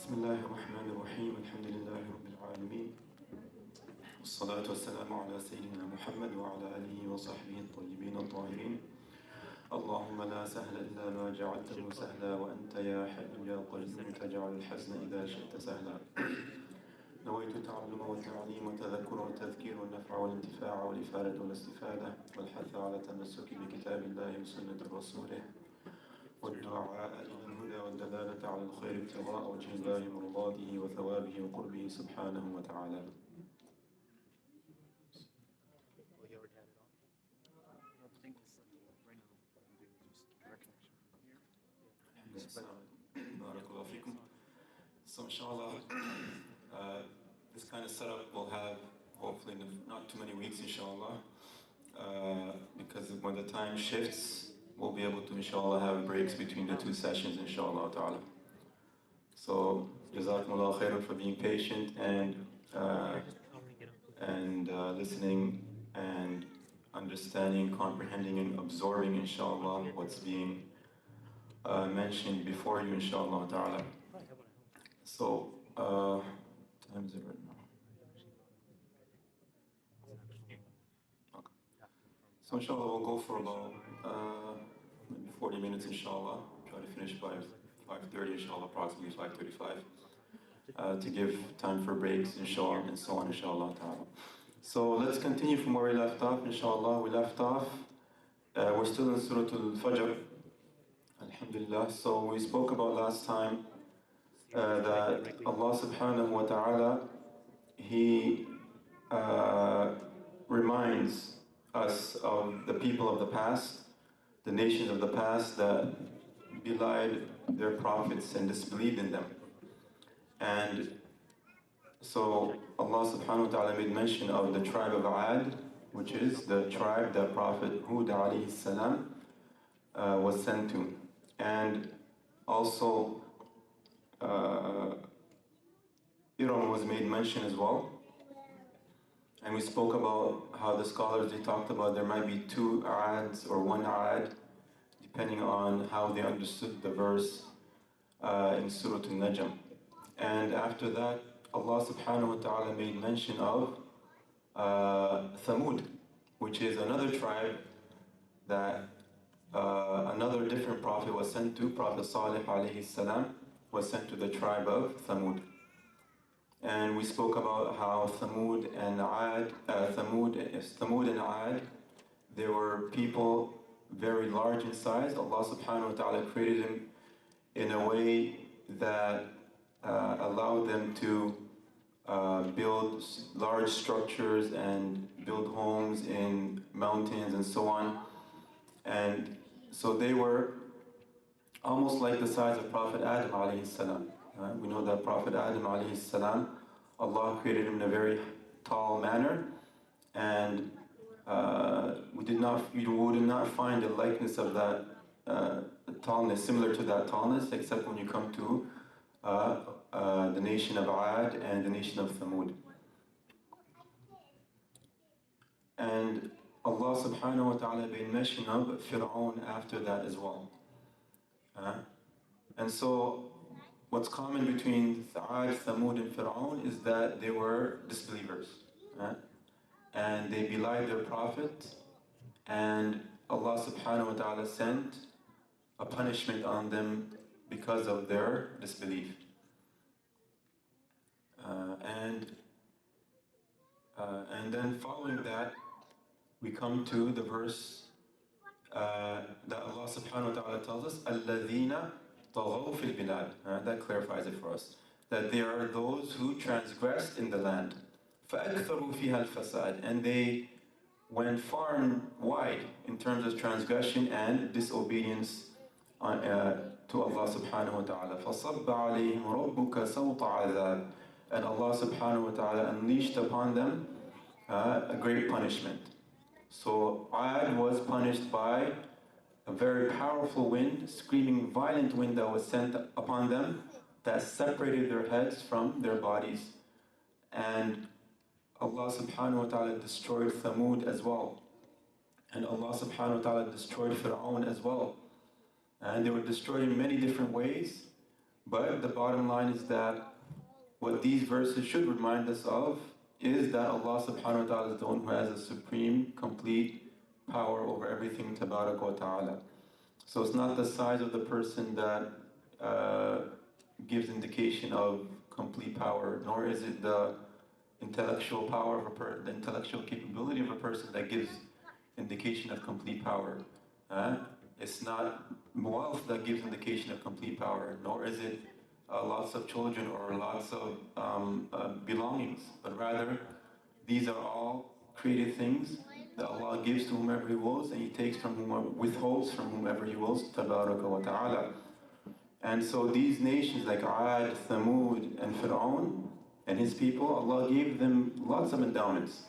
بسم الله الرحمن الرحيم الحمد لله رب العالمين والصلاة والسلام على سيدنا محمد وعلى آله وصحبه الطيبين الطاهرين. اللهم لا سهل إلا ما جعلته سهلا وأنت يا حي يا قيوم تجعل الحزن إذا شئت سهلا. نويت التعلم والتعليم والتذكر والتذكير والنفع والانتفاع والإفادة والاستفادة والحث على التمسك بكتاب الله وسنة رسوله والدعاء إلى الهدى والدلالة على الخير ابتغاء وجه الله مرضاته وثوابه وقربه سبحانه وتعالى. Barakallahu feekum. So inshallah, this kind of setup we'll have hopefully in not too many weeks inshallah, because when the time shifts we'll be able to inshallah have breaks between the two sessions inshallah ta'ala. So jazakumullah khairan for being patient and listening and understanding, comprehending and absorbing inshallah what's being mentioned before you inshallah ta'ala. So what time is it right now? Okay. So inshallah we'll go for about maybe 40 minutes inshallah. Try to finish by 5:30 inshallah, approximately 5:35, to give time for breaks inshallah and so on inshallah ta'ala. So let's continue from where we left off inshallah. We left off, we're still in Surah Al-Fajr, alhamdulillah. So we spoke about last time that Allah subhanahu wa ta'ala, He reminds us of the people of the past, the nations of the past that belied their prophets and disbelieved in them. And so Allah subhanahu wa ta'ala made mention of the tribe of Ad, which is the tribe that Prophet Hud alayhi salam was sent to. And also Iram was made mention as well. And we spoke about how the scholars, they talked about there might be two Ads or one Ad, depending on how they understood the verse in Surah Al-Najm. And after that, Allah subhanahu wa ta'ala made mention of Thamud, which is another tribe that another different prophet was sent to. Prophet Salih alayhi salam was sent to the tribe of Thamud. And we spoke about how Thamud and Ad, they were people very large in size. Allah subhanahu wa ta'ala created them in a way that allowed them to build large structures and build homes in mountains and so on. And so they were almost like the size of Prophet Adam alayhi salam. We know that Prophet Adam alayhi salam, Allah created him in a very tall manner, and we would not find a likeness of that tallness, similar to that tallness, except when you come to the nation of Ad and the nation of Thamud. And Allah subhanahu wa ta'ala made mention of Fir'aun after that as well. And so what's common between Ad, Thamud and Fir'aun is that they were disbelievers. And they belied their prophet, and Allah subhanahu wa ta'ala sent a punishment on them because of their disbelief. And then following that, we come to the verse that Allah subhanahu wa ta'ala tells us, الَّذِينَ طَغَوْا فِي الْبِلَادِ. That clarifies it for us. That they are those who transgressed in the land. فَأَكْثَرُوا فِيهَا الْفَسَادِ. And they went far and wide in terms of transgression and disobedience to Allah subhanahu wa ta'ala. فَصَبَّ عَلَيْهِمْ رَبُّكَ سَوْطَ عَذَابٍ. And Allah subhanahu wa ta'ala unleashed upon them a great punishment. So Ad was punished by a very powerful wind, screaming violent wind that was sent upon them, that separated their heads from their bodies. And Allah subhanahu wa ta'ala destroyed Thamud as well. And Allah subhanahu wa ta'ala destroyed Fir'aun as well. And they were destroyed in many different ways. But the bottom line is that what these verses should remind us of is that Allah subhanahu wa ta'ala is the one who has a supreme, complete power over everything, tabarak wa ta'ala. So it's not the size of the person that gives indication of complete power, nor is it the intellectual power of the intellectual capability of a person that gives indication of complete power. It's not wealth that gives indication of complete power, nor is it lots of children or lots of belongings, but rather these are all created things that Allah gives to whomever He wills, and He takes from whomever, withholds from whomever He wills, tabaraka wa ta'ala. And so these nations like Ad, Thamud, and Fir'aun and his people, Allah gave them lots of endowments.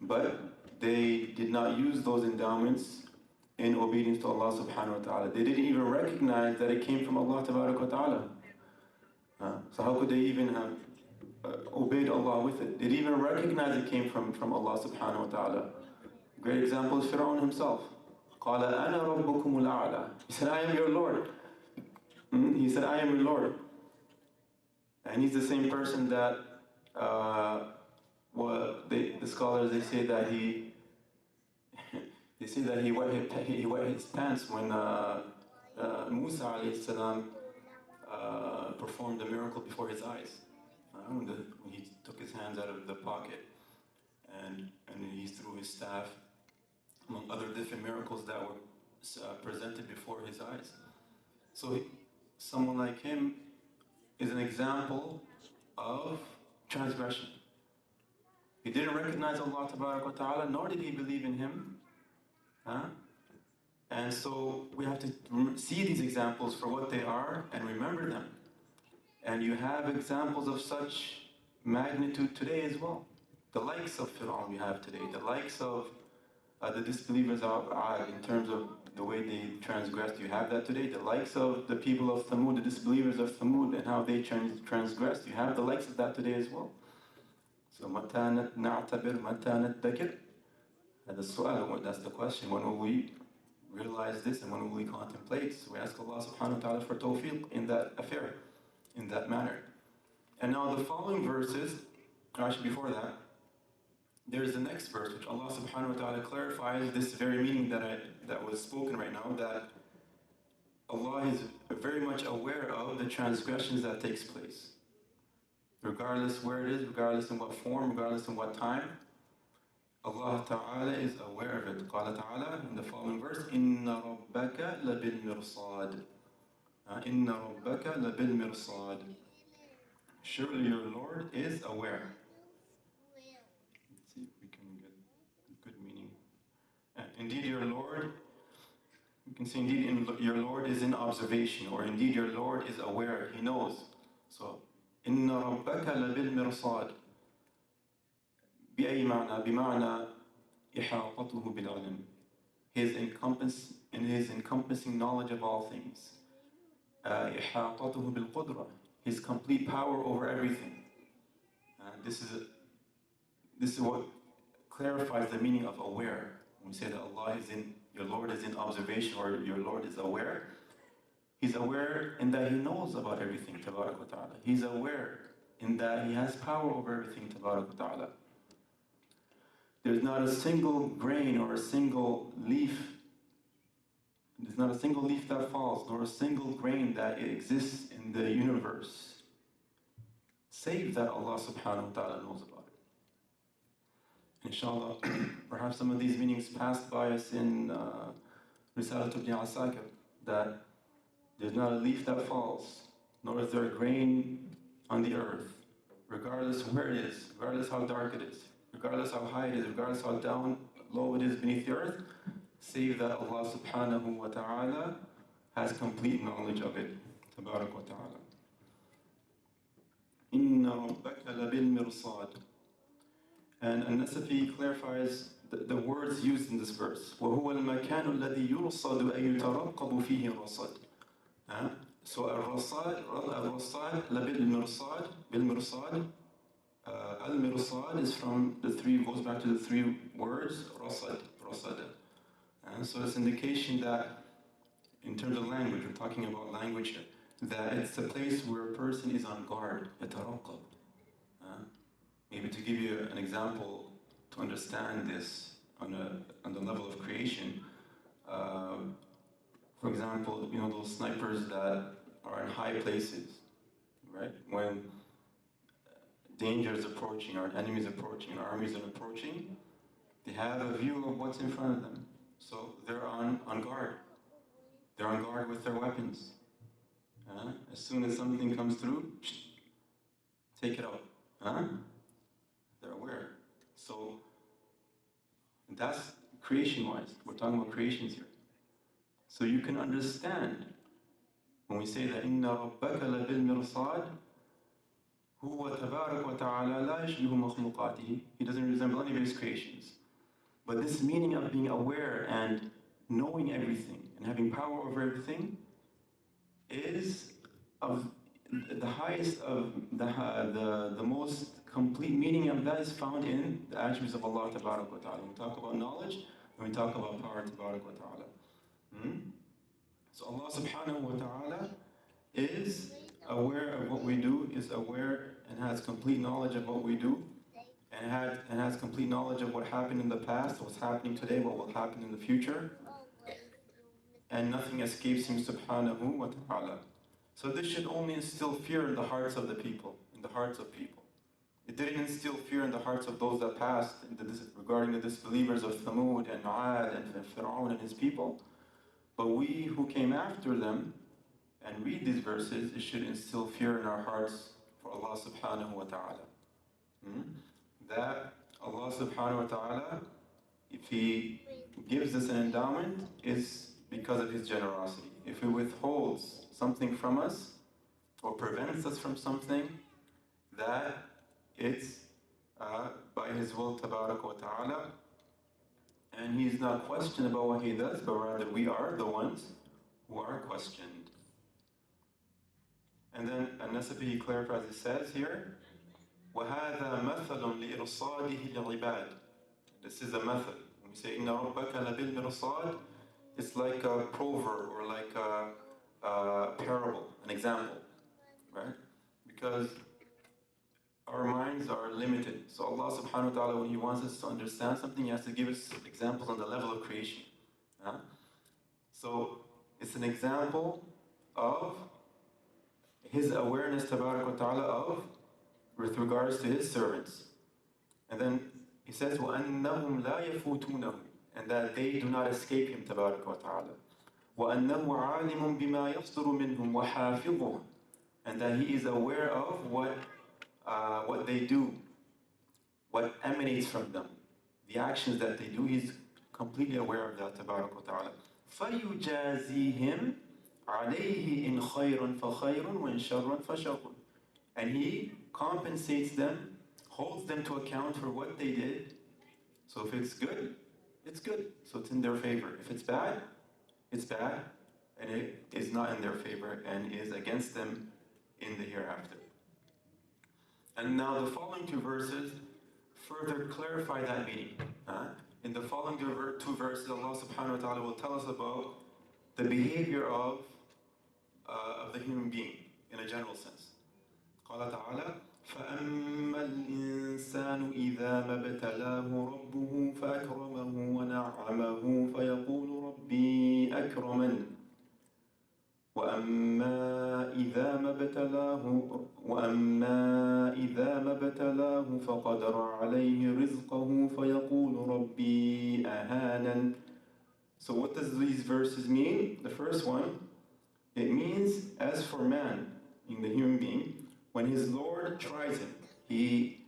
But they did not use those endowments in obedience to Allah subhanahu wa ta'ala. They didn't even recognize that it came from Allah tabarak wa ta'ala. So how could they even have obeyed Allah with it? They didn't even recognize it came from Allah subhanahu wa ta'ala. Great example is Fir'aun himself. قَالَ أَنَا رَبُّكُمُ الْأَعْلَى. He said, I am your Lord. He said, I am your Lord. And he's the same person that, the scholars, they say that he wet his pants when Musa alayhi salam performed a miracle before his eyes. When he took his hands out of the pocket and he threw his staff, among other different miracles that were presented before his eyes. So someone like him is an example of transgression. He didn't recognize Allah tabarak wa ta'ala, nor did he believe in Him. And so we have to see these examples for what they are and remember them. And you have examples of such magnitude today as well. The likes of Fir'aun we have today, the likes of the disbelievers of Ad in terms of the way they transgressed. You have that today. The likes of the people of Thamud, the disbelievers of Thamud, and how they transgressed. You have the likes of that today as well. So متى نعتبر متى نتذكر. That's the question. When will we realize this and when will we contemplate? So we ask Allah subhanahu wa ta'ala for tawfiq in that affair, in that manner. And now the following verses, actually before that, there's the next verse which Allah subhanahu wa ta'ala clarifies this very meaning that was spoken right now, that Allah is very much aware of the transgressions that takes place. Regardless where it is, regardless in what form, regardless in what time, Allah Ta'ala is aware of it. قال Ta'ala in the following verse, إِنَّ رَبَّكَ لَبِالْمِرْصَادِ إِنَّ رَبَّكَ لَبِالْمِرْصَادِ. Surely your Lord is aware. Let's see if we can get a good meaning. Indeed your Lord, you can say indeed your Lord is in observation, or indeed your Lord is aware, He knows. So, إِنَّ رَبَّكَ لَبِالْمِرْصَادِ بأي معنى؟ بمعنى إحاطته بالعلم. His encompassing knowledge of all things. إحاطته بالقدرة. His complete power over everything. This is what clarifies the meaning of aware. When we say that Allah is in, your Lord is in observation, or your Lord is aware, He's aware in that He knows about everything, tabarak wa ta'ala. He's aware in that He has power over everything, tabarak wa ta'ala. There's not a single grain or a single leaf. There's not a single leaf that falls, nor a single grain that exists in the universe, save that Allah subhanahu wa ta'ala knows about it. Inshallah, perhaps some of these meanings passed by us in Risalat ibn Asakir, that there's not a leaf that falls, nor is there a grain on the earth, regardless where it is, regardless how dark it is, regardless how high it is, regardless how down low it is beneath the earth, save that Allah subhanahu wa ta'ala has complete knowledge of it. Tabarak wa ta'ala. Inna rabbaka labil mirsad. And An-Nasafi clarifies the words used in this verse. وَهُوَ الْمَكَانُ الَّذِي يُرْصَدُ أَن يُتَرَقَّبُ فِيهِ الرَّصَدُ. So الرصاد بالمرصاد. Al-mirsad is from goes back to the three words, rasad. So it's indication that, in terms of language, we're talking about language here, that it's a place where a person is on guard, يترقب. Maybe to give you an example to understand this on the level of creation, for example, you know those snipers that are in high places, right? When danger is approaching, our enemies approaching, our armies are approaching, they have a view of what's in front of them. So they're on guard. They're on guard with their weapons. As soon as something comes through, take it out. They're aware. So that's creation-wise. We're talking about creations here. So you can understand when we say that إِنَّ رَبَّكَ لَبِالْمِرْصَادِ هُوَ تَبَارَكَ وَتَعَالَى لَا يَشْبِهُ مَخْلُوقَاتِهِ. He doesn't resemble any of his creations. But this meaning of being aware and knowing everything and having power over everything is of the highest of the most complete meaning of that is found in the attributes of Allah Tabarak wa Ta'ala. When we talk about knowledge, and we talk about power Tabarak wa Ta'ala. So Allah Subhanahu wa Ta'ala is aware of what we do, is aware and has complete knowledge of what we do, and has complete knowledge of what happened in the past, what's happening today, what will happen in the future. And nothing escapes him Subhanahu wa Ta'ala. So this should only instill fear in the hearts of the people, in the hearts of people. It didn't instill fear in the hearts of those that passed regarding the disbelievers of Thamud and Ma'ad and Fir'aun and his people. But we who came after them and read these verses, it should instill fear in our hearts for Allah Subhanahu wa Ta'ala. That Allah Subhanahu wa Ta'ala, if He gives us an endowment, is because of His generosity. If He withholds something from us or prevents us from something, that it's by His will Tabarak wa Ta'ala, and He's not questioned about what He does, but rather we are the ones who are questioned. And then An-Nasabi, he clarifies, he says here, وَهَذَا مَثَلٌ لِإِرْصَادِهِ لِعِبَادِ. This is a method. When we say إِنَّ رَبَّكَ لَبِالْمِرْصَادِ, it's like a proverb or like a parable, an example, right? Because our minds are limited. So Allah Subhanahu wa Ta'ala, when He wants us to understand something, He has to give us examples on the level of creation. So it's an example of His awareness, Tabarak wa Ta'ala, of with regards to His servants. And then He says, وَأَنَّهُمْ لَا يَفُوتُونَهُ, and that they do not escape Him, Tabarak wa Ta'ala. وَأَنَّهُ عَالِمٌ بِمَا يَصْدُرُ مِنْهُمْ وَحَافِظُهُ, and that He is aware of what they do, what emanates from them, the actions that they do. He's completely aware of that, Tabarak wa Ta'ala. فَيُجَازِيهِمْ عَلَيْهِ إِنْ خَيْرٌ فَخَيْرٌ وَإِنْ شَرٌ فَشَرٌ, and He compensates them, holds them to account for what they did. So if it's good, it's good, so it's in their favor. If it's bad, it's bad, and it is not in their favor and is against them in the hereafter. And now the following two verses further clarify that meaning. In the following two verses, Allah Subhanahu wa Ta'ala will tell us about the behavior of the human being in a general sense. قال تعالى فأما الإنسان إذا ما ابتلاه ربه فأكرمه ونعمه فيقول ربي أكرمن وأما إذا ما ابتلاه فقدر عليه رزقه فيقول ربي أهانن. So what does these verses mean? The first one, it means as for man, in the human being, when his Lord tries him, He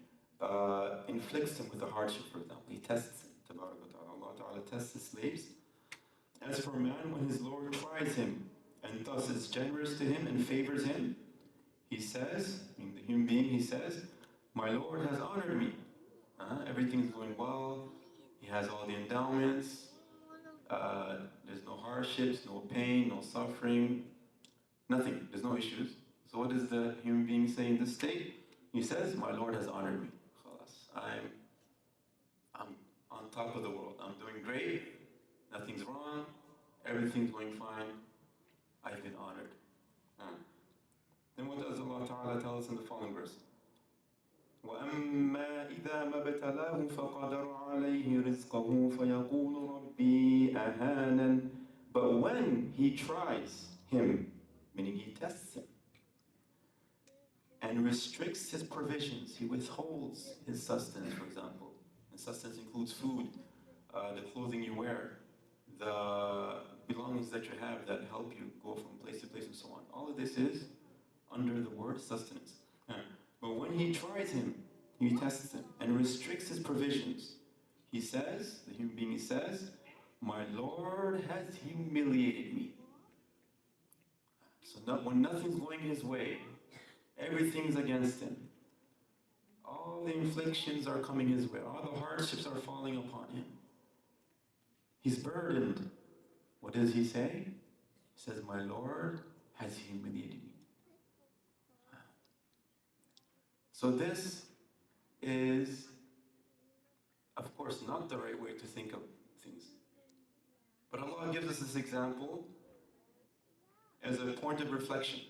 inflicts him with a hardship, for example. He tests him. Allah Ta'ala tests His slaves. As for man, when his Lord tries him and thus is generous to him and favors him, he says, in the human being, he says, my Lord has honored me. Everything is going well. He has all the endowments. There's no hardships, no pain, no suffering, nothing. There's no issues. So what does the human being say in this state? He says, my Lord has honored me. I'm on top of the world. I'm doing great. Nothing's wrong. Everything's going fine. I've been honored. And what does Allah Ta'ala tell us in the following verse? وَأَمَّا إِذَا مَا ابْتَلَاهُ فَقَدَرَ عَلَيْهِ رِزْقَهُ فَيَقُولُ رَبِّي أَهَانَنِ. But when he tries him, meaning he tests him, and restricts his provisions, he withholds his sustenance, for example. And sustenance includes food, the clothing you wear, the belongings that you have that help you go from place to place and so on. All of this is under the word sustenance. But when he tries him, he tests him and restricts his provisions. He says, the human being says, my Lord has humiliated me. So when nothing's going his way, everything's against him. All the inflictions are coming his way. All the hardships are falling upon him. He's burdened. What does he say? He says, my Lord has humiliated me. So this is, of course, not the right way to think of things. But Allah gives us this example as a point of reflection.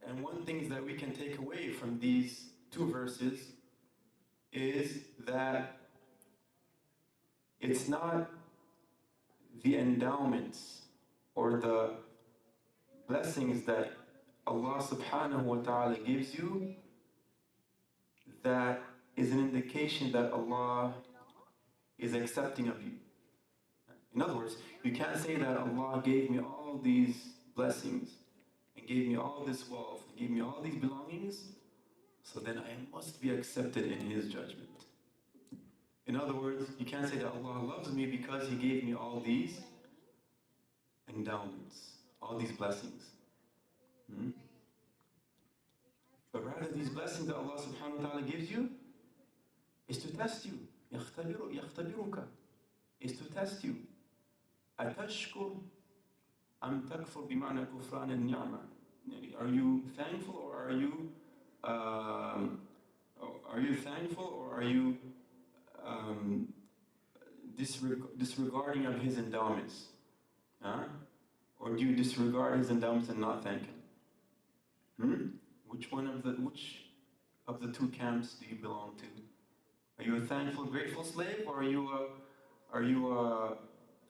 And one thing that we can take away from these two verses is that it's not the endowments or the blessings that Allah subhanahu wa ta'ala gives you that is an indication that Allah is accepting of you. In other words, you can't say that Allah gave me all these blessings and gave me all this wealth and gave me all these belongings, so then I must be accepted in His judgment. In other words, you can't say that Allah loves me because He gave me all these endowments, all these blessings. But rather, these blessings that Allah subhanahu wa ta'ala gives you is to test you. يختبرك, is to test you. أتشكر أم تكفر بمعنى كفران النعمة. Are you thankful or are you thankful or are you disregarding of His endowments? Or do you disregard His endowments and not thank Him? Which of the two camps do you belong to? Are you a thankful, grateful slave, or are you a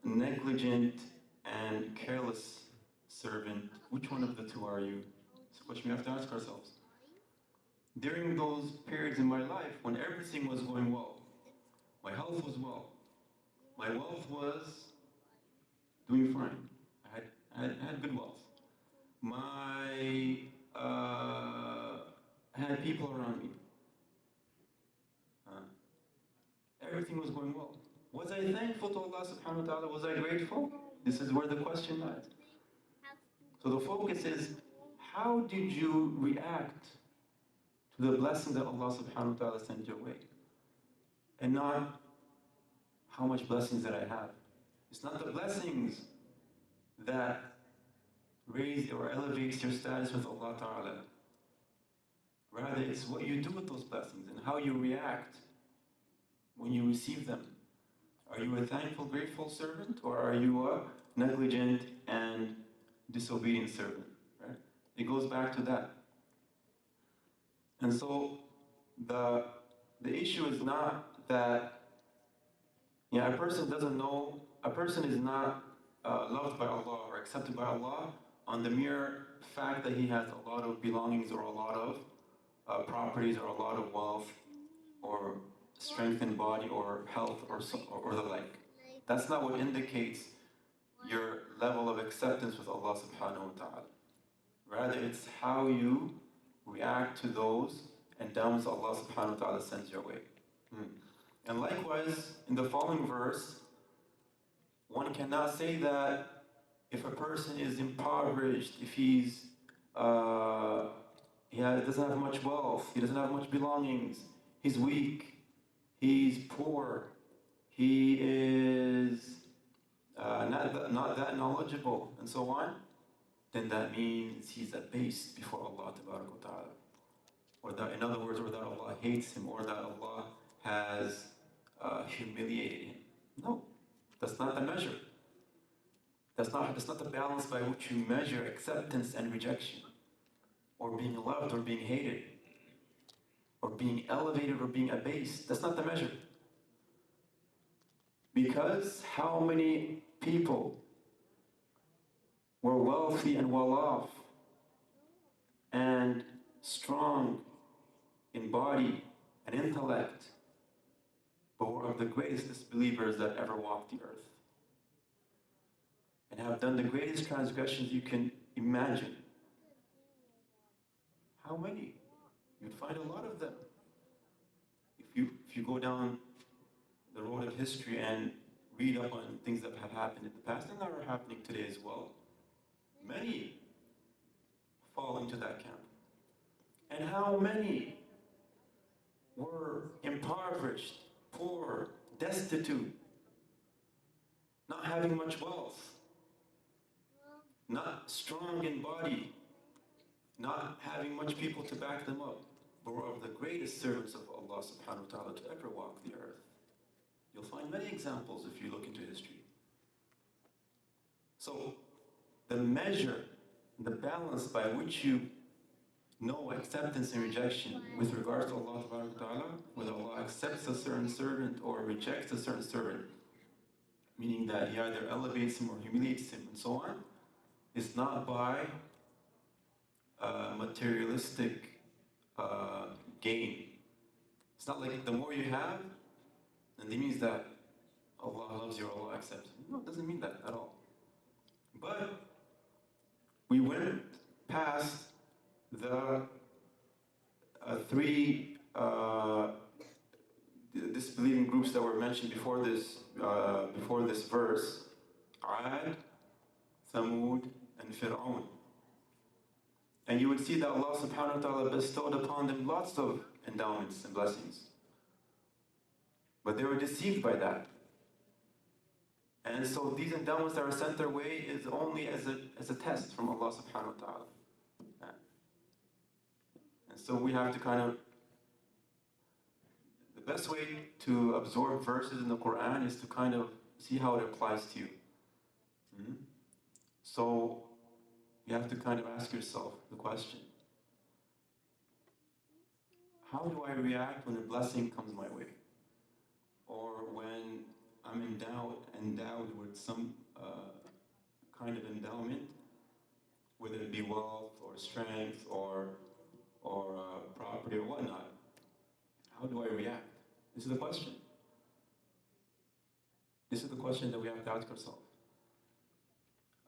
negligent and careless servant? Which one of the two are you? It's a question we have to ask ourselves. During those periods in my life when everything was going well, my health was well, my wealth was doing fine, I had good wealth, I had people around me, everything was going well. Was I thankful to Allah subhanahu wa ta'ala? Was I grateful? This is where the question lies. So the focus is, how did you react to the blessing that Allah subhanahu wa ta'ala sent your way? And not, how much blessings did I have? It's not the blessings that raise or elevates your status with Allah ta'ala. Rather, it's what you do with those blessings and how you react when you receive them. Are you a thankful, grateful servant, or are you a negligent and disobedient servant? Right? It goes back to that. And so the issue is not that a person doesn't know, a person is not loved by Allah or accepted by Allah on the mere fact that he has a lot of belongings or a lot of properties or a lot of wealth or strength in body or health or the like. That's not what indicates your level of acceptance with Allah subhanahu wa ta'ala. Rather, it's how you react to those endowments Allah subhanahu wa ta'ala sends your way. And likewise, in the following verse, one cannot say that if a person is impoverished, if he doesn't have much wealth, he doesn't have much belongings, he's weak, he's poor, he is not that knowledgeable, and so on, then that means he's abased before Allah ta'ala. Or that, in other words, or that Allah hates him, or that Allah has humiliated him. No, that's not the measure. That's not the balance by which you measure acceptance and rejection. or being loved or being hated, or being elevated or being abased. That's not the measure. Because how many people were wealthy and well off and strong in body and intellect, but were of the greatest disbelievers that ever walked the earth, and have done the greatest transgressions you can imagine. How many? You'd find a lot of them. If you go down the road of history and read up on things that have happened in the past and that are happening today as well, many fall into that camp. And how many were impoverished, poor, destitute, not having much wealth, not strong in body, not having much people to back them up, but were of the greatest servants of Allah subhanahu wa ta'ala to ever walk the earth. You'll find many examples if you look into history. So, the measure, the balance by which you know acceptance and rejection with regards to Allah subhanahu wa ta'ala, whether Allah accepts a certain servant or rejects a certain servant, meaning that He either elevates him or humiliates him and so on, is not by materialistic gain. It's not like the more you have, and it means that Allah loves you or Allah accepts you. No, it doesn't mean that at all. But we went past the three disbelieving groups that were mentioned before this verse: Ad, Thamud, and Fir'aun. And you would see that Allah subhanahu wa ta'ala bestowed upon them lots of endowments and blessings. But they were deceived by that. And so these endowments that are sent their way is only as a test from Allah subhanahu wa ta'ala. And so we have to the best way to absorb verses in the Quran is to kind of see how it applies to you. So you have to kind of ask yourself the question: how do I react when a blessing comes my way? Or when I'm endowed with some kind of endowment, whether it be wealth or strength or property or whatnot. How do I react? This is the question. This is the question that we have to ask ourselves.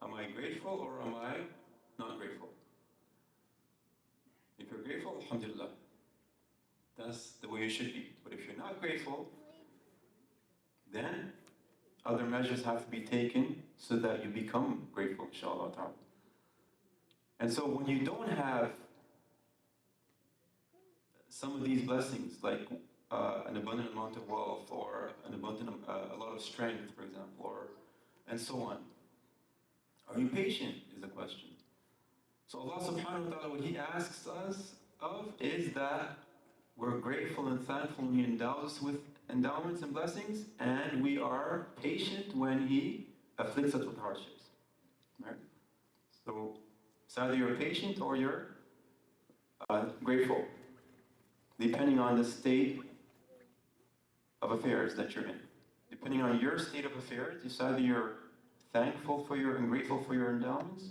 Am I grateful or am I not grateful? If you're grateful, alhamdulillah. That's the way you should be. But if you're not grateful, then other measures have to be taken so that you become grateful, inshallah ta'ala. And so when you don't have some of these blessings, like an abundant amount of wealth or a lot of strength, for example, and so on, are you patient is the question. So Allah subhanahu wa ta'ala, what He asks us of is that we're grateful and thankful when He endows us with endowments and blessings, and we are patient when He afflicts us with hardships. Right? So it's either you're patient or you're grateful, depending on the state of affairs that you're in. Depending on your state of affairs, it's either you're thankful for and grateful for your endowments,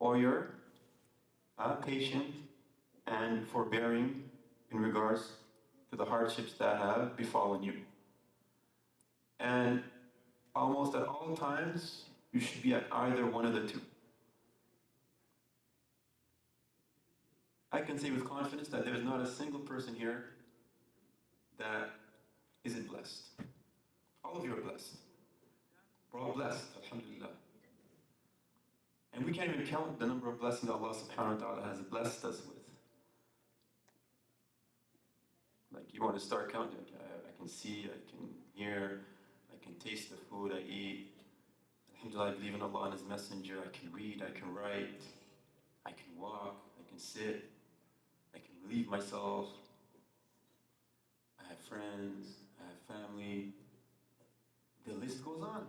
or you're patient and forbearing in regards to the hardships that have befallen you. And almost at all times, you should be at either one of the two. I can say with confidence that there is not a single person here that isn't blessed. All of you are blessed. We're all blessed, alhamdulillah. And we can't even count the number of blessings Allah subhanahu wa ta'ala has blessed us with. Like, you want to start counting, I can see, I can hear, I can taste the food I eat. Alhamdulillah, I believe in Allah and His Messenger. I can read, I can write, I can walk, I can sit, I can relieve myself. I have friends, I have family. The list goes on.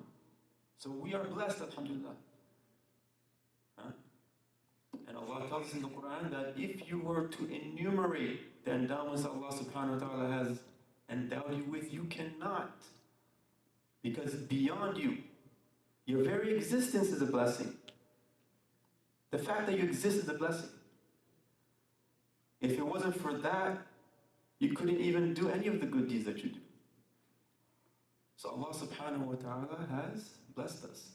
So we are blessed, alhamdulillah. And Allah tells us in the Quran that if you were to enumerate the endowments Allah subhanahu wa ta'ala has endowed you with, you cannot. Because beyond you, your very existence is a blessing. The fact that you exist is a blessing. If it wasn't for that, you couldn't even do any of the good deeds that you do. So Allah subhanahu wa ta'ala has blessed us.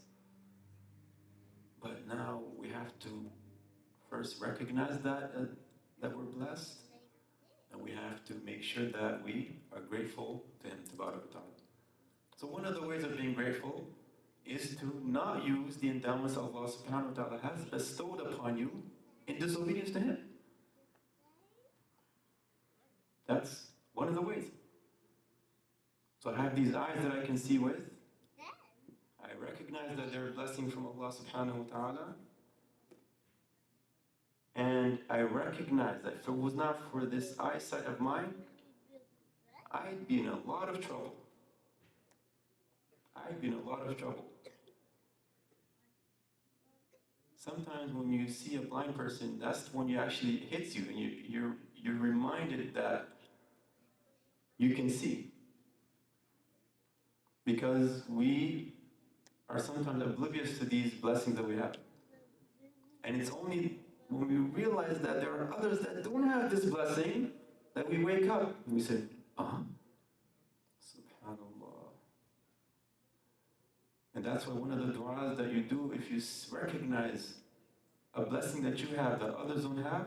But now we have to first recognize that we're blessed, and we have to make sure that we are grateful to Him, tabarak wa ta'ala. So one of the ways of being grateful is to not use the endowments Allah subhanahu wa ta'ala has bestowed upon you in disobedience to Him. That's one of the ways. So I have these eyes that I can see with. I recognize that they're a blessing from Allah subhanahu wa ta'ala. And I recognize that if it was not for this eyesight of mine, I'd be in a lot of trouble. I'd be in a lot of trouble. Sometimes when you see a blind person, that's when you actually hits you, and you're reminded that you can see. Because we are sometimes oblivious to these blessings that we have. And it's only when we realize that there are others that don't have this blessing that we wake up and we say, subhanallah. And that's why one of the du'as that you do, if you recognize a blessing that you have that others don't have,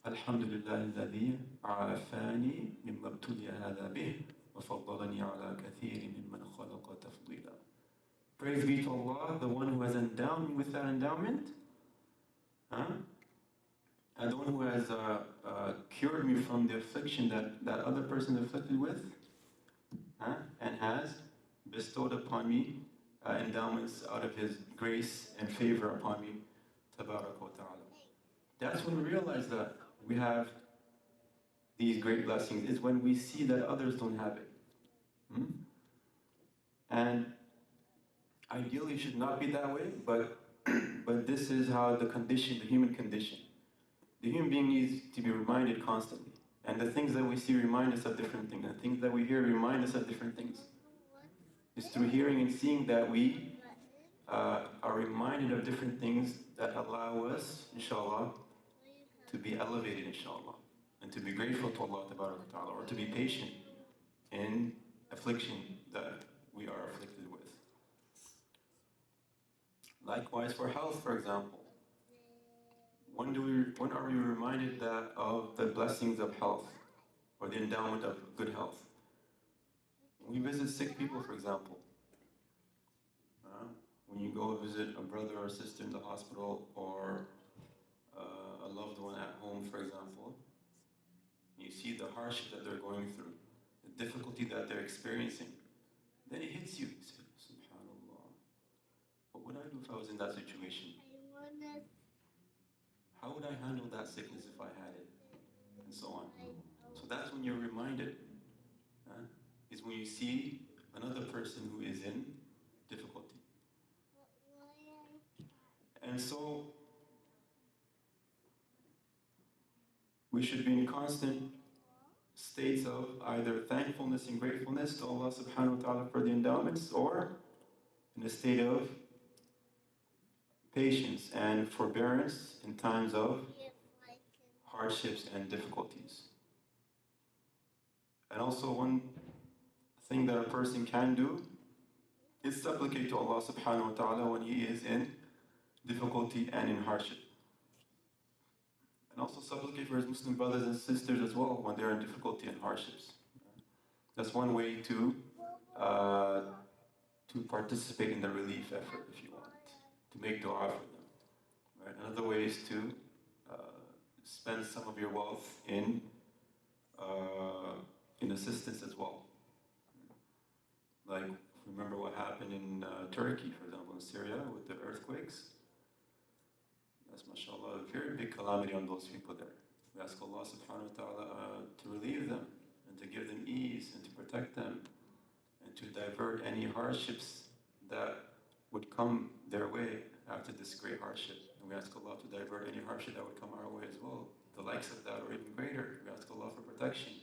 Alhamdulillah alladhi a'afani mimma ibtuliya hadha bih wa faddalani ala kathirin mimman khalaqa tafdila. Praise be to Allah, the one who has endowed me with that endowment, and the one who has cured me from the affliction that other person is afflicted with, and has bestowed upon me endowments out of His grace and favor upon me, tabarak wa ta'ala. That's when we realize that we have these great blessings, is when we see that others don't have it. And ideally it should not be that way, but this is how the human condition. The human being needs to be reminded constantly. And the things that we see remind us of different things. The things that we hear remind us of different things. It's through hearing and seeing that we are reminded of different things that allow us, inshallah, to be elevated, inshallah, and to be grateful to Allah ta'ala, or to be patient in affliction that we are afflicted with. Likewise for health, for example. When are we reminded of the blessings of health, or the endowment of good health? When we visit sick people, for example. When you go visit a brother or sister in the hospital, or a loved one at home, for example, you see the hardship that they're going through, the difficulty that they're experiencing, then it hits you. You say, subhanallah, what would I do if I was in that situation? How would I handle that sickness if I had it? And so on. So that's when you're reminded, is when you see another person who is in difficulty. And so we should be in constant states of either thankfulness and gratefulness to Allah subhanahu wa ta'ala for the endowments, or in a state of patience and forbearance in times of hardships and difficulties. And also one thing that a person can do is supplicate to Allah subhanahu wa ta'ala when he is in difficulty and in hardship. And also supplicate for his Muslim brothers and sisters as well when they're in difficulty and hardships. That's one way to participate in the relief effort, if you want, to make dua for them. Right? Another way is to spend some of your wealth in assistance as well. Like, remember what happened in Turkey, for example, in Syria with the earthquakes? That's, mashallah, a very big calamity on those people there. We ask Allah subhanahu wa ta'ala to relieve them, and to give them ease, and to protect them, and to divert any hardships that would come their way after this great hardship. And we We ask Allah to divert any hardship that would come our way as well. The likes of that or even greater. We ask Allah for protection.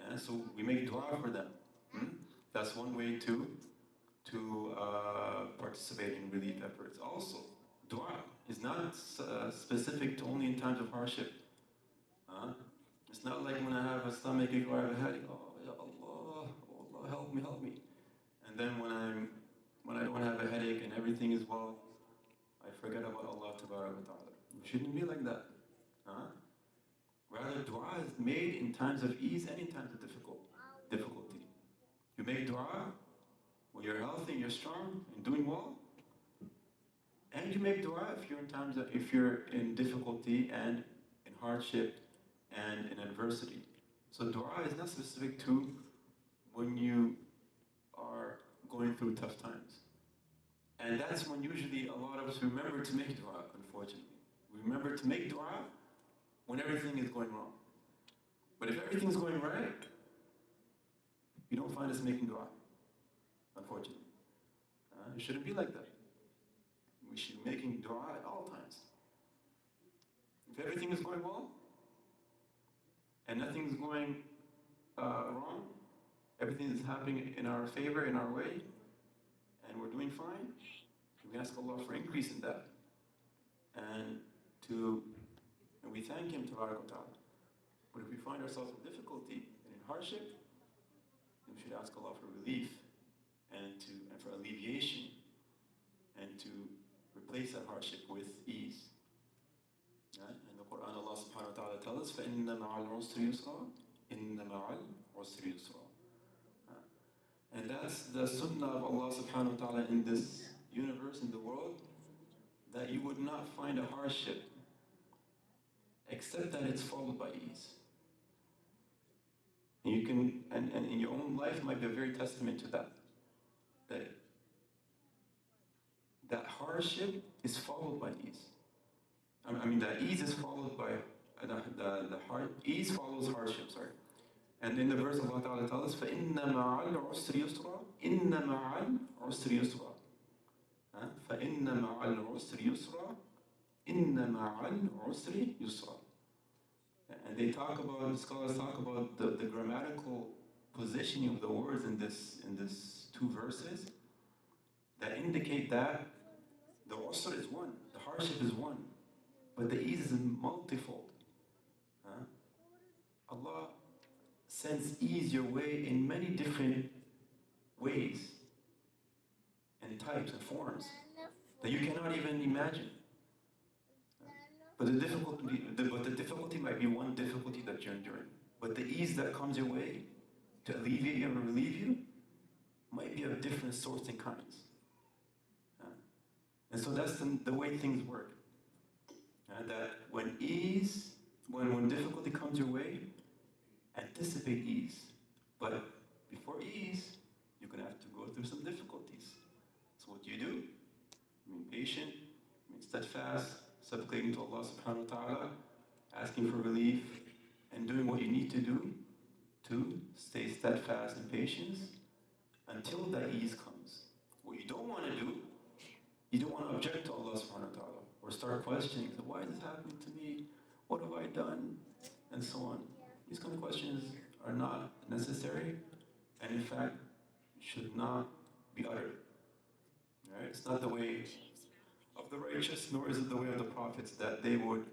And so we make dua for them. That's one way to participate in relief efforts. Also, dua is not specific to only in times of hardship. It's not like when I have a stomach ache or I have a headache, oh, Ya Allah, oh Allah, help me, help me. And then when I don't have a headache and everything is well, I forget about Allah Ta'ala. It shouldn't be like that. Rather, dua is made in times of ease and in times of difficulty. You make dua when you're healthy and you're strong and doing well, and you make dua if you're in difficulty and in hardship and in adversity. So dua is not specific to when you are going through tough times. And that's when usually a lot of us remember to make dua, unfortunately. We remember to make dua when everything is going wrong. But if everything's going right, you don't find us making dua, unfortunately. It shouldn't be like that. We should be making dua at all times. If everything is going well, and nothing's going wrong, everything is happening in our favor, in our way, and we're doing fine, we ask Allah for increase in that. And we thank Him, Ta'ala. But if we find ourselves in difficulty and in hardship, then we should ask Allah for relief and for alleviation and to replace that hardship with ease. In the Quran, Allah subhanahu wa ta'ala tells us, فَإِنَّ مَعَ الْعُسْرِ يُسْرًا إِنَّ مَعَ الْعُسْرِ يُسْرًا. And that's the sunnah of Allah subhanahu wa ta'ala in this universe, in the world, that you would not find a hardship except that it's followed by ease. And you can, and in your own life might be a very testament to that. That hardship is followed by ease. I mean, that ease is followed by, ease follows hardship, sorry. And in the verse Allah Ta'ala tells us, فَإِنَّ مَعَ الْعُسْرِ يُسْرًا إِنَّ مَعَ الْعُسْرِ يُسْرًا. فَإِنَّ مَعَ الْعُسْرِ يُسْرًا إِنَّ مَعَ الْعُسْرِ يُسْرًا. And the scholars talk about the grammatical positioning of the words in this two verses that indicate that the usr is one, the hardship is one, but the ease is multifold. Allah sends ease your way in many different ways and types and forms that you cannot even imagine. But the difficulty might be one difficulty that you're enduring. But the ease that comes your way to alleviate you and relieve you might be of different sorts and kinds. And so that's the way things work. That when difficulty comes your way, anticipate ease. But before ease, you're going to have to go through some difficulties. So what do? Remain patient, remain steadfast, supplicating to Allah subhanahu wa ta'ala, asking for relief, and doing what you need to do to stay steadfast in patience until that ease comes. What you don't want to do, you don't want to object to Allah subhanahu wa ta'ala or start questioning, so why is this happening to me? What have I done? And so on. These kind of questions are not necessary and in fact should not be uttered. Right? It's not the way of the righteous, nor is it the way of the prophets that they would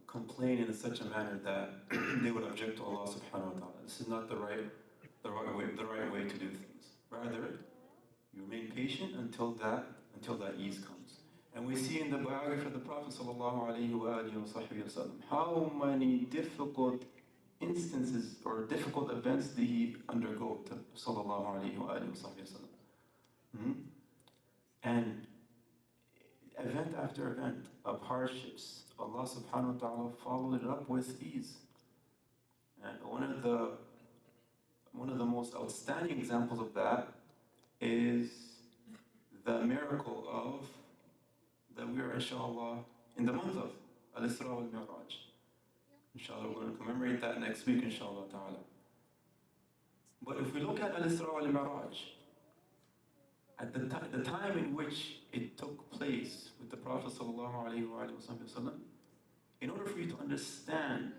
complain in such a manner that they would object to Allah subhanahu wa ta'ala. This is not the right way to do things. Rather, you remain patient until that ease comes. And we see in the biography of the Prophet sallallahu alaihi wasallam how many difficult instances or difficult events did he undergo, sallallahu alaihi wasallam. And event after event of hardships, Allah subhanahu wa ta'ala followed it up with ease. And one of the most outstanding examples of that is the miracle of that we are, inshallah, in the month of Al-Isra wal-Mi'raj. Inshallah, we're going to commemorate that next week, inshallah ta'ala. But if we look at Al-Isra wal-Mi'raj, At the time in which it took place with the Prophet ﷺ, in order for you to understand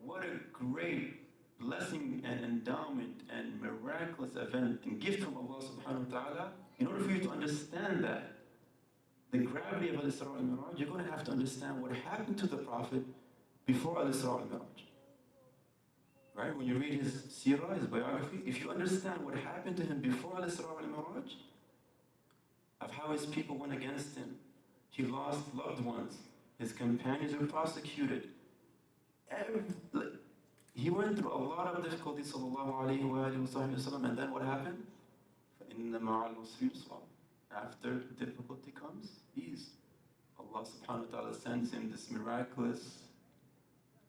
what a great blessing and endowment and miraculous event and gift from Allah subhanahu wa ta'ala, in order for you to understand that, the gravity of Al-Isra al-Miraj, you're going to have to understand what happened to the Prophet before Al-Isra al-Miraj. Right? When you read his seerah, his biography, if you understand what happened to him before Al-Isra al-Miraj, of how his people went against him, he lost loved ones, his companions were prosecuted. He went through a lot of difficulties, sallallahu alayhi wa sallam, and then what happened? فَإِنَّ مَعَ الْعُسْرِ يُسْرًا. After difficulty comes ease. Allah subhanahu wa ta'ala sends him this miraculous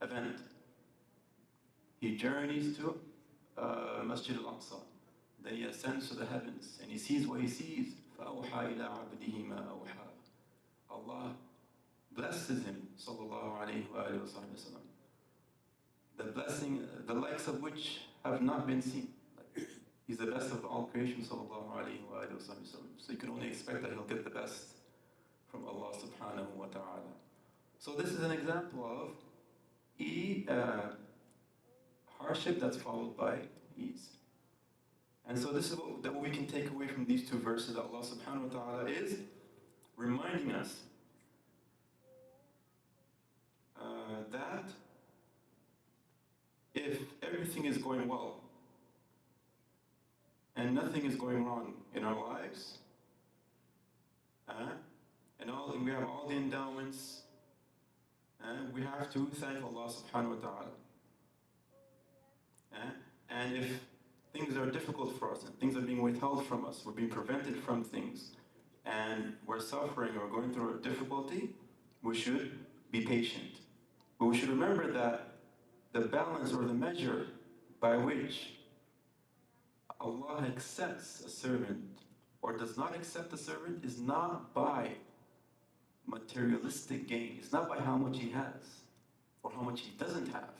event. He journeys to Masjid al-Aqsa. Then he ascends to the heavens and he sees what he sees. فَأَوْحَى إِلَىٰ عَبْدِهِ مَا أَوْحَى. Allah blesses him, sallallahu alayhi wa sallam. The blessing, the likes of which have not been seen. He's the best of all creation, sallallahu alayhi wa sallam. So you can only expect that he'll get the best from Allah subhanahu wa ta'ala. So this is an example of hardship that's followed by ease. And so this is what we can take away from these two verses. Allah subhanahu wa ta'ala is reminding us that if everything is going well and nothing is going wrong in our lives, and we have all the endowments, we have to thank Allah subhanahu wa ta'ala. And if things are difficult for us and things are being withheld from us, we're being prevented from things, and we're suffering or going through a difficulty, we should be patient. But we should remember that the balance or the measure by which Allah accepts a servant or does not accept a servant is not by materialistic gain. It's not by how much he has or how much he doesn't have.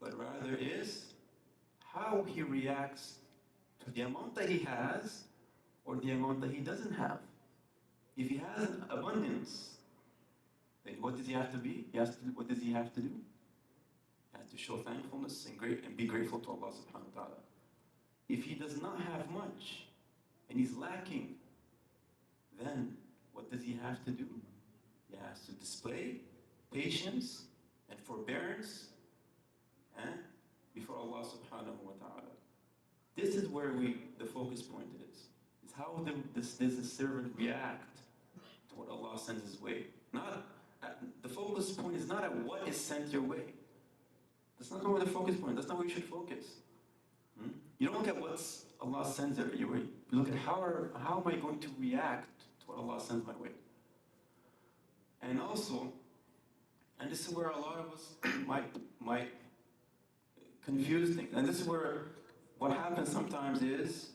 But rather is how he reacts to the amount that he has or the amount that he doesn't have. If he has an abundance, then what does he have to be? What does he have to do? He has to show thankfulness and be grateful to Allah subhanahu wa ta'ala. If he does not have much and he's lacking, then what does he have to do? He has to display patience and forbearance before Allah subhanahu wa ta'ala. This is where the focus point is how does the servant react to what Allah sends his way. The focus point is not at what is sent your way. That's not where the focus point. That's not where you should focus. You don't look at what Allah sends your way. You look at how am I going to react to what Allah sends my way. And also, and this is where a lot of us might confuse things. And this is where what happens sometimes is,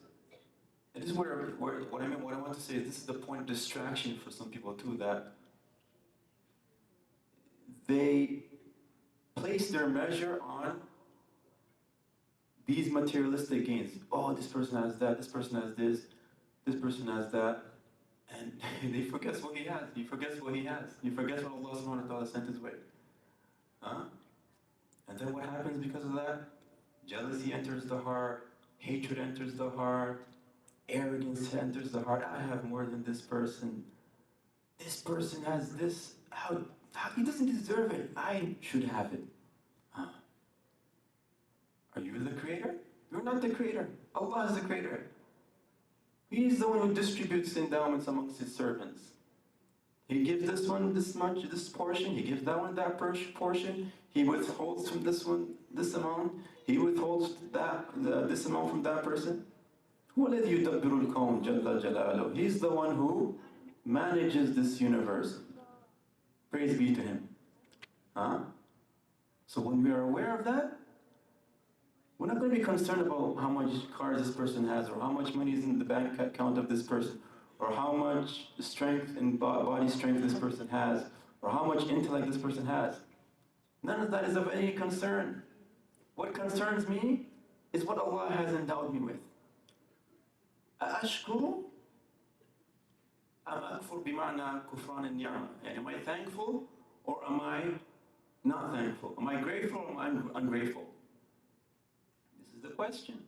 and this is where what I want to say is this is the point of distraction for some people too, that they place their measure on these materialistic gains. Oh, this person has that, this person has this person has that. And they forget what he has. He forgets what he has. He forgets what Allah subhanahu wa ta'ala sent his way. And then what happens because of that? Jealousy enters the heart, hatred enters the heart, arrogance enters the heart. I have more than this person. This person has this. How he doesn't deserve it. I should have it. Are you the creator? You're not the creator. Allah is the creator. He is the one who distributes endowments amongst his servants. He gives this one this much, this portion. He gives that one that portion. He withholds from this one this amount. He withholds this amount from that person. He's the one who manages this universe. Praise be to him. So when we are aware of that, we're not going to be concerned about how much cars this person has, or how much money is in the bank account of this person, or how much strength and body strength this person has, or how much intellect this person has. None of that is of any concern. What concerns me is what Allah has endowed me with. أشكر أم أكفر بمعنى كفران النعمة. يعني am I thankful or am I not thankful? Am I grateful or am I ungrateful? This is the question.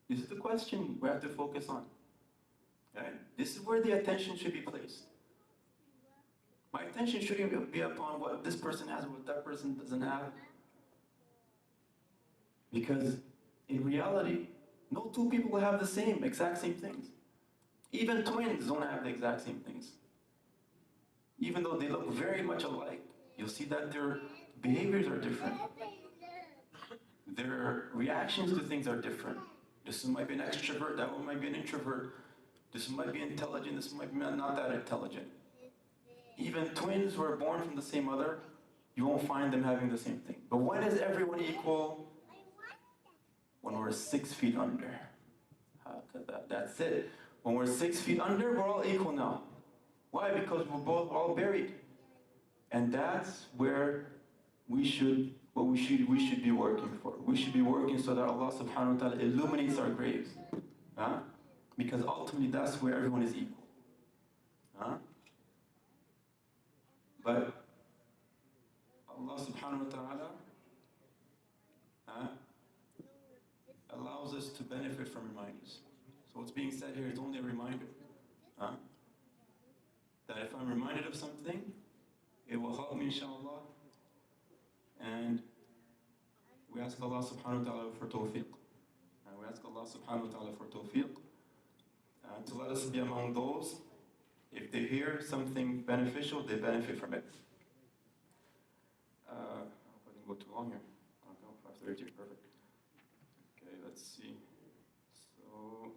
This is the question we have to focus on. Right? This is where the attention should be placed. My attention shouldn't be upon what this person has, what that person doesn't have. Because in reality, no two people have the exact same things. Even twins don't have the exact same things. Even though they look very much alike, you'll see that their behaviors are different. Their reactions to things are different. This one might be an extrovert, that one might be an introvert. This one might be intelligent, this one might be not that intelligent. Even twins who are born from the same mother, you won't find them having the same thing. But when is everyone equal? When we're 6 feet under. That's it. When we're 6 feet under, we're all equal now. Why? Because we're both all buried. And that's where we should be working for. We should be working so that Allah subhanahu wa ta'ala illuminates our graves. Huh? Because ultimately that's where everyone is equal. Huh? But Allah subhanahu wa ta'ala allows us to benefit from reminders. So what's being said here is only a reminder. That if I'm reminded of something, it will help me inshallah. And we ask Allah subhanahu wa ta'ala for tawfiq. We ask Allah subhanahu wa ta'ala for tawfiq. To let us be among those, if they hear something beneficial, they benefit from it. I hope I didn't go too long here. Okay, 5:32, perfect. Okay, let's see. So,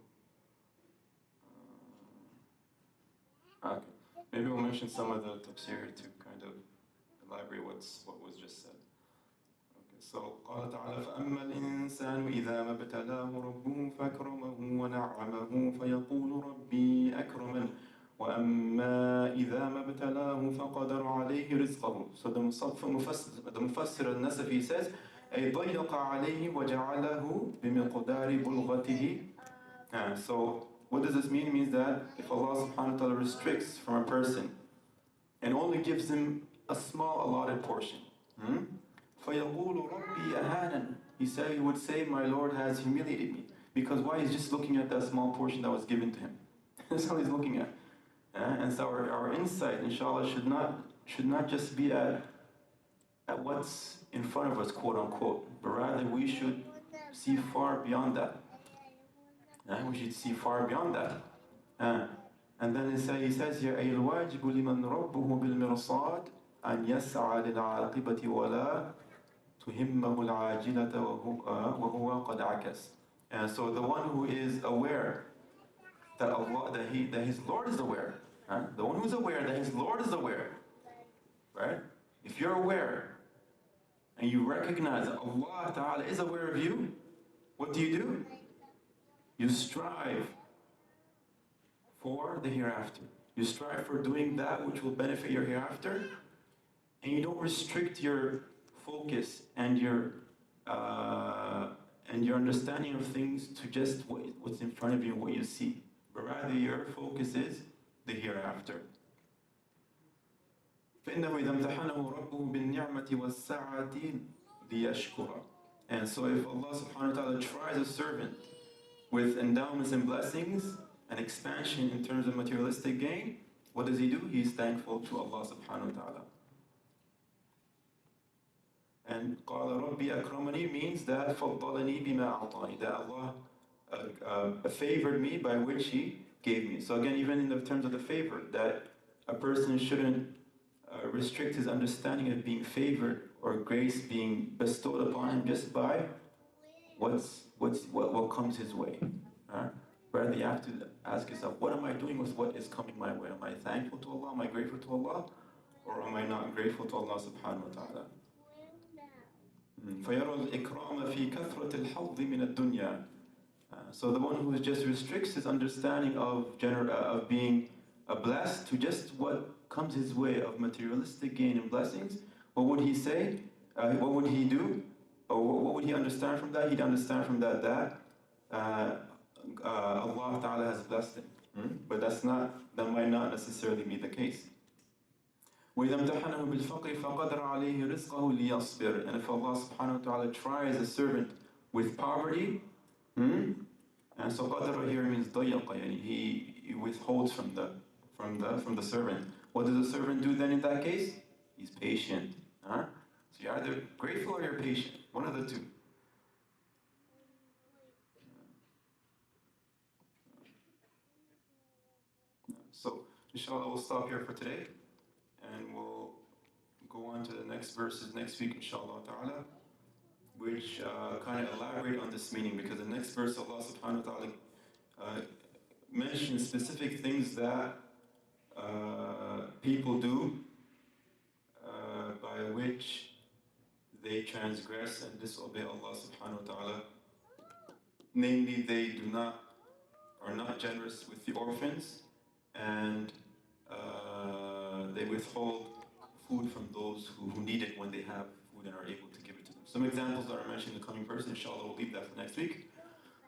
okay. Maybe we'll mention some of the tafsir to kind of elaborate what was just said. Okay, so قال تعالى فأما الإنسان إذا ما ابتلاه ربه فأكرمه ونعمه فيقول ربي أكرمن وأما إذا ما ابتلاه فقدر عليه رزقه. So the Mufassir al-Nasafi says أي ضيق عليه وجعله بمقدار بلغته. So what does this mean? It means that if Allah subhanahu wa ta'ala restricts from a person and only gives him a small allotted portion, فَيَقُولُ رَبِّي أَهَانًا. He would say, my Lord has humiliated me. Because why? He's just looking at that small portion that was given to him. That's all he's looking at. And so our insight, inshallah, should not just be at what's in front of us, quote unquote, but rather we should see far beyond that. We should see far beyond that. And then he says here, أي الواجب لمن ربه بالمرصاد أن يسعى للعاقبة ولا تهمه العاجلة وهو قد عكس. And so the one who is aware that his Lord is aware, the one who's aware that his Lord is aware, right? If you're aware and you recognize that Allah Ta'ala is aware of you, what do? You strive for the hereafter. You strive for doing that which will benefit your hereafter, and you don't restrict your focus and your understanding of things to just what's in front of you and what you see, but rather your focus is the hereafter. فإنه إذا امتحنه ربه بالنعمة والسعة ليشكر. And so if Allah subhanahu wa ta'ala tries a servant with endowments and blessings and expansion in terms of materialistic gain, what does he do? He's thankful to Allah subhanahu wa ta'ala. And قال ربي أكرمني means that فضلني بما أعطاني, that Allah favored me by which He gave me. So again, even in the terms of the favor, that a person shouldn't restrict his understanding of being favored or grace being bestowed upon him just by what comes his way. Rather, you have to ask yourself, what am I doing with what is coming my way? Am I thankful to Allah? Am I grateful to Allah? Or am I not grateful to Allah subhanahu wa ta'ala? فَيَرَى الْإِكْرَامَ فِي كَثْرَةِ الْحَظِّ مِنَ الدُّنْيَا. So the one who just restricts his understanding of being blessed to just what comes his way of materialistic gain and blessings, what would he say? What would he do? Or what would he understand from that? He'd understand from that Allah Ta'ala has blessed him. But that might not necessarily be the case. وإذا امتحنه بالفقر فقدر عليه رزقه ليصبر. And if Allah subhanahu wa ta'ala tries a servant with poverty, and so qadara here means ضيق, يعني he withholds from the servant. What does the servant do then in that case? He's patient. So you're either grateful or you're patient. One of the two. So inshallah we'll stop here for today, and we'll go on to the next verses next week, inshallah ta'ala, which kind of elaborate on this meaning, because the next verse Allah subhanahu wa ta'ala mentions specific things that people do by which they transgress and disobey Allah subhanahu wa ta'ala. Namely, they are not generous with the orphans, and they withhold food from those who need it when they have food and are able to give it to them. Some examples that are mentioned in the coming verse, inshallah, we'll leave that for next week.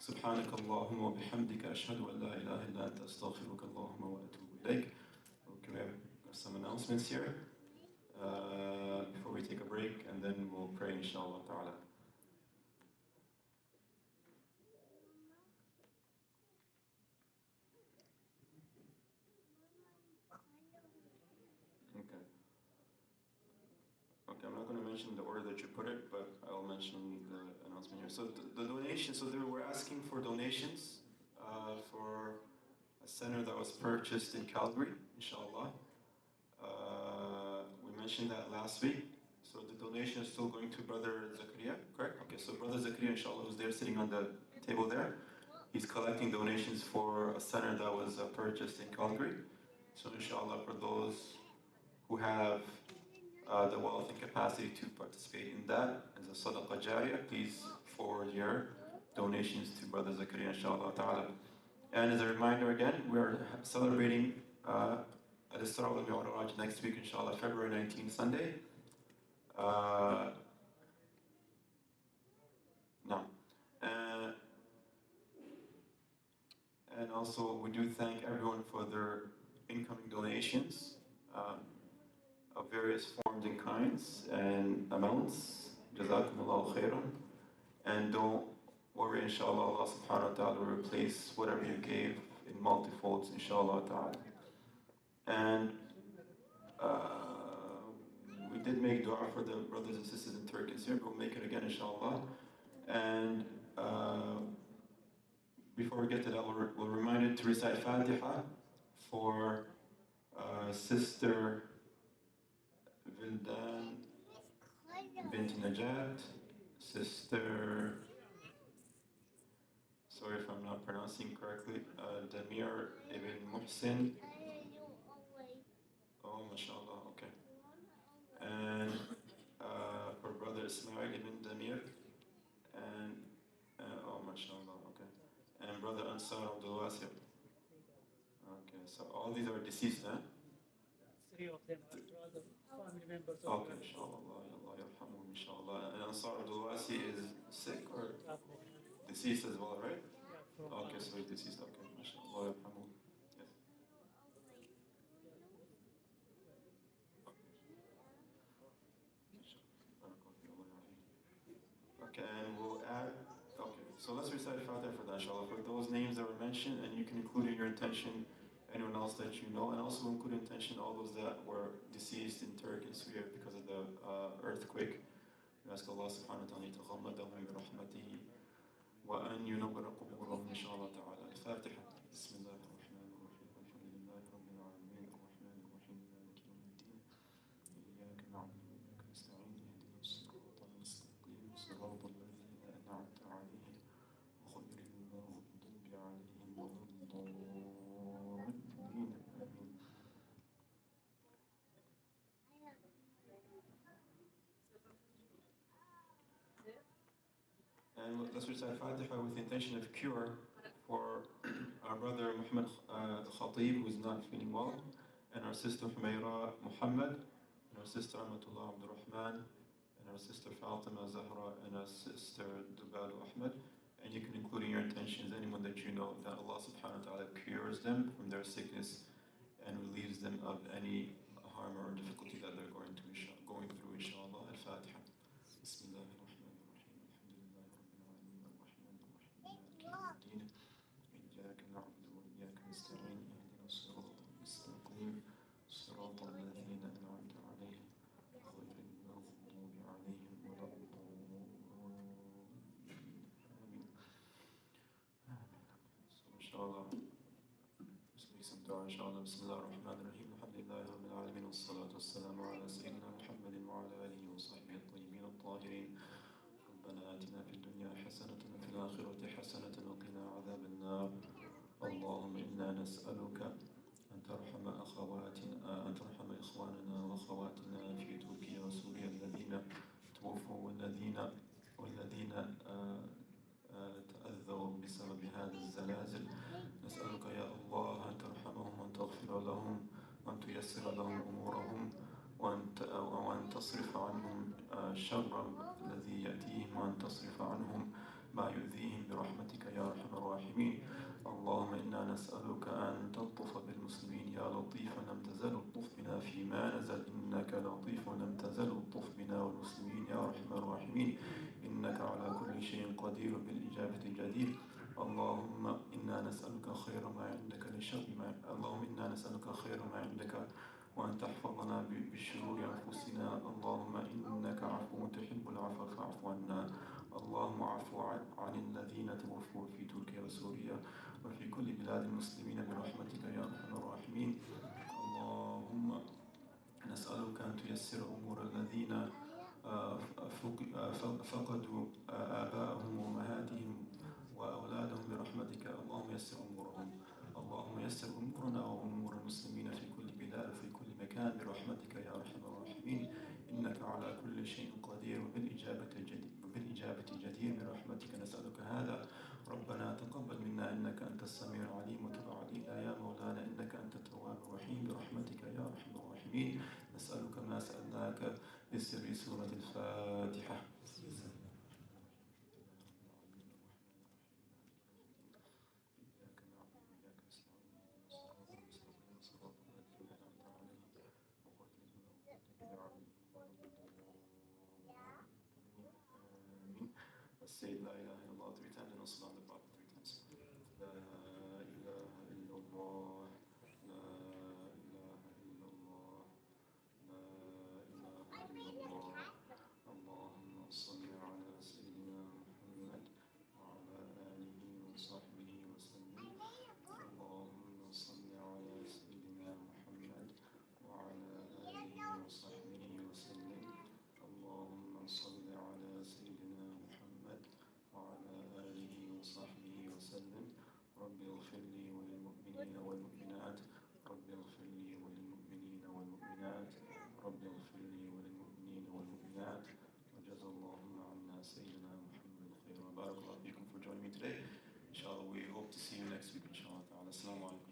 سبحانك اللهم وبحمدك أشهد أن لا إله إلا أنت أستغفرك اللهم وأتوب إليك. Okay, we have some announcements here before we take a break, and then we'll pray inshallah ta'ala. Okay, I'm not going to mention the order that you put it, but I'll mention the announcement here. So the donation, we're asking for donations for a center that was purchased in Calgary, inshallah. We mentioned that last week. So the donation is still going to Brother Zakaria, correct? Okay, so Brother Zakaria, inshallah, who's there sitting on the table there, he's collecting donations for a center that was purchased in Calgary. So inshallah, for those who have the wealth and capacity to participate in that as a sadaqah jariyah, please forward your donations to Brother Zakaria, inshallah ta'ala. And as a reminder again, we're celebrating Al-Isra wal-Mi'raj next week, inshallah, February 19th, Sunday. No. And also, we do thank everyone for their incoming donations of various forms and kinds and amounts. Jazakumullahu khairan. And don't worry, inshallah, Allah subhanahu wa ta'ala will replace whatever you gave in multifolds, inshallah ta'ala. And we did make dua for the brothers and sisters in Turkey and Syria, but we'll make it again, inshallah. And before we get to that, we're reminded to recite Fatiha for Sister Vildan bint Najat, Sister, sorry if I'm not pronouncing correctly, Damir ibn Muhsin. Oh, mashallah, okay. And for Brother Ismail ibn Damir, and oh, mashallah, okay. And Brother Ansar Abdul Wasir. Okay, so all these are deceased, huh? 3 of them are rather family members of Okay, inshallah, Allah yarhamuhum, inshallah. And Ansar Abdul Wasi is sick or deceased as well, right? Yeah, Okay, so he's deceased, okay, mashallah, yarhamuhum. Yes. Okay, and we'll add, okay, so let's recite Fatiha for that, inshallah, for those names that were mentioned, and you can include in your intention anyone else that you know, and also include intention all those that were deceased in Turkey and Syria because of the earthquake. We ask Allah subhanahu wa ta'ala يتغمدهم برحمته وأن ينور قبورهم إن شاء الله تعالى. الفاتحة. بسم الله الرحمن الرحيم. الحمد لله رب العالمين الرحمن الرحيم مالك يوم الدين. إياك نعبد وإياك نستعين اهدنا الصراط المستقيم صراط الذين أنعمت عليهم غير المغضوب عليهم ولا الضالين. And let's recite Fatiha with the intention of cure for our brother Muhammad al-Khatib, who is not feeling well, and our sister Humayra Muhammad, and our sister Amatullah Abdul Rahman, and our sister Fatima Zahra, and our sister Dubalu Ahmed, And you can include in your intentions anyone that you know that Allah subhanahu wa ta'ala cures them from their sickness and relieves them of any harm or difficulty that they're going through, inshallah. Al-Fatiha. Bismillah ar-Rahman ar-Rahim. Alhamdulillahi Rabbil Alamin. Ar-Rahman ar-Rahim. Maliki yawmiddin. إياك نعبد وإياك نستعين اهدنا الصراط المستقيم صراط الذين أنعمت عليهم غير المغضوب عليهم ولا الضالين. آمين. So inshallah, let's make some dua inshallah. Bismillah ar-Rahman ar-Rahim. Alhamdulillahi Rabbil Alamin. Wassalatu wassalamu ala Sayyidina Muhammadin wa ala alihi wa sahbihi at-tayyibin at-tahirin. ربنا آتنا في الدنيا حسنة وفي الآخرة حسنة وقنا عذاب النار. اللهم إنا نسألك أن ترحم إخواننا وأخواتنا في تركيا وسوريا الذين توفوا والذين تأذوا بسبب هذه الزلازل. نسألك يا الله أن ترحمهم وأن تغفر لهم وأن تيسر لهم أمورهم وأن تصرف عنهم الشر الذي يأتيهم وأن تصرف عنهم ما يؤذيهم برحمتك يا أرحم الراحمين. اللهم إنا نسألك أن تلطف بالمسلمين يا لطيف لم تزل الطف بنا فيما نزل إنك لطيف لم تزل الطف بنا والمسلمين يا أرحم الراحمين إنك على كل شيء قدير بالإجابة جدير. اللهم إنا نسألك خير ما عندك اللهم إنا نسألك خير ما عندك وأن تحفظنا بشرور أنفسنا. اللهم إنك عفو تحب العفو فاعف عنا. اللهم عفو عن الذين توفوا في تركيا وسوريا وفي كل بلاد المسلمين برحمتك يا أرحم الراحمين. اللهم نسألك أن تيسر أمور الذين فقدوا آباءهم وأمهاتهم وأولادهم برحمتك. اللهم يسر أمورهم. اللهم يسر أمورنا وأمور المسلمين في كل بلاد في كل مكان برحمتك يا أرحم الراحمين إنك على كل شيء قدير وبالإجابة جدير برحمتك نسألك هذا. ربنا تقبل منا إنك أنت السميع العليم وتب علينا يا مولانا إنك أنت التواب الرحيم برحمتك يا أرحم الراحمين. نسألك ما سألناك بسر سورة الفاتحة. Say La ilaha illallah 3 times and also on the Prophet 3 times. La ilaha illallah, La ilaha illallah, La ilaha illallah. Allahumma salli ala Sayyidina Muhammad wa ala alihi wa sahbihi wa sallim. Allahumma salli ala Sayyidina Muhammad wa ala alihi wa sahbihi wa sallim. Allahumma salli ala Sayyidina Muhammad وعلى آله وصحبه وسلم. رب اغفر لي وللمؤمنين والمؤمنات. رب اغفر لي وللمؤمنين والمؤمنات. رب اغفر لي وللمؤمنين والمؤمنات. وجزا اللهم عنا سيدنا محمد خيرا. بارك الله فيكم for joining me today. Inshallah we hope to see you next week inshallah. Assalamu alaikum.